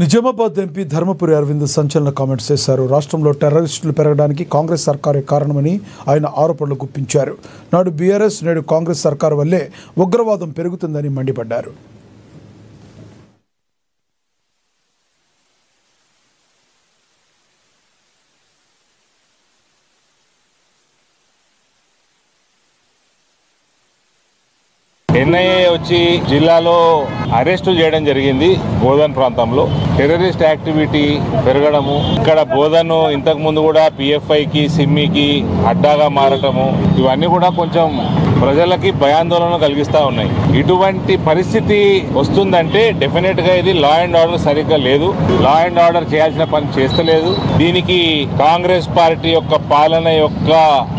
Nizamabad MP Dharmapuri Arvind సంచలన comments చేశారు. రాష్ట్రంలో టెర్రరిస్టులు పెరగడానికి కాంగ్రెస్ సర్కారే కారణమని ఆయన ఆరోపణలు గుప్పించారు. నాడు బీఆర్ఎస్, నేడు కాంగ్రెస్ సర్కారు వల్లే ఉగ్రవాదం పెరుగుతుందని మండిపడ్డారు. ఎన్ఐఏ వచ్చి జిల్లాలో అరెస్టు చేయడం జరిగింది. బోధన్ ప్రాంతంలో టెర్రరిస్ట్ యాక్టివిటీ పెరగడము, ఇక్కడ బోధన్ ఇంతకు ముందు కూడా పిఎఫ్ఐకి, సిమ్మికి అడ్డాగా మారటము, ఇవన్నీ కూడా కొంచెం ప్రజలకి భయాందోళన కలిగిస్తూ ఉన్నాయి. ఇటువంటి పరిస్థితి వస్తుందంటే డెఫినెట్ గా ఇది లా అండ్ ఆర్డర్ సరిగ్గా లేదు. లా అండ్ ఆర్డర్ చేయాల్సిన పని చేస్తలేదు. దీనికి కాంగ్రెస్ పార్టీ యొక్క పాలన యొక్క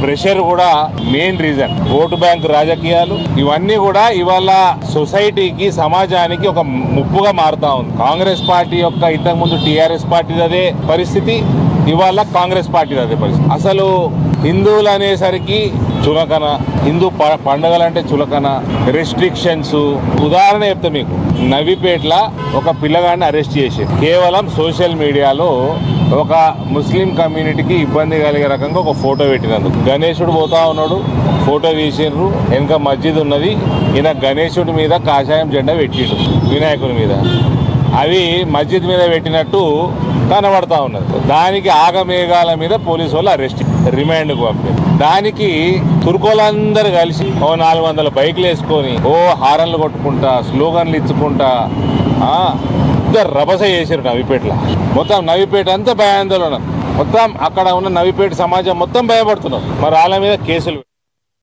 ప్రెషర్ కూడా మెయిన్ రీజన్. ఓటు బ్యాంకు రాజకీయాలు ఇవన్నీ కూడా ఇవాళ సొసైటీకి, సమాజానికి ఒక ముప్పుగా మారుతా ఉంది. కాంగ్రెస్ పార్టీ యొక్క ఇంతకు ముందు టీఆర్ఎస్ పార్టీ అదే పరిస్థితి, ఇవాళ కాంగ్రెస్ పార్టీ అదే పరిస్థితి. అసలు హిందువులు అనేసరికి చులకన, హిందూ పండుగలంటే చులకన, రెస్ట్రిక్షన్స్. ఉదాహరణ చెప్తా మీకు, నవీపేటలో ఒక పిల్లగాడిని అరెస్ట్ చేసి కేవలం సోషల్ మీడియాలో ఒక ముస్లిం కమ్యూనిటీకి ఇబ్బంది కలిగే రకంగా ఒక ఫోటో పెట్టినందుకు. గణేశుడు పోతా ఉన్నాడు, ఫోటో తీసిండ్రు, వెనక మస్జిద్ ఉన్నది, ఈయన గణేశుడి మీద కాషాయం జెండా పెట్టిండు, వినాయకుడి మీద. అవి మస్జిద్ మీద పెట్టినట్టు కనబడతా ఉన్నది. దానికి ఆగమేఘాల మీద పోలీసు వాళ్ళు అరెస్ట్, రిమాండ్కు పంపారు. దానికి తుర్కోలందరూ కలిసి 400 బైకులు వేసుకొని హారన్లు కొట్టుకుంటా, స్లోగన్లు ఇచ్చుకుంటా రభస చేశారు నవీపేటలో. మొత్తం నవీపేట అంతా భయాందోళన, మొత్తం అక్కడ ఉన్న నవీపేట సమాజం మొత్తం భయపడుతున్నారు. మరి వాళ్ళ మీద కేసులు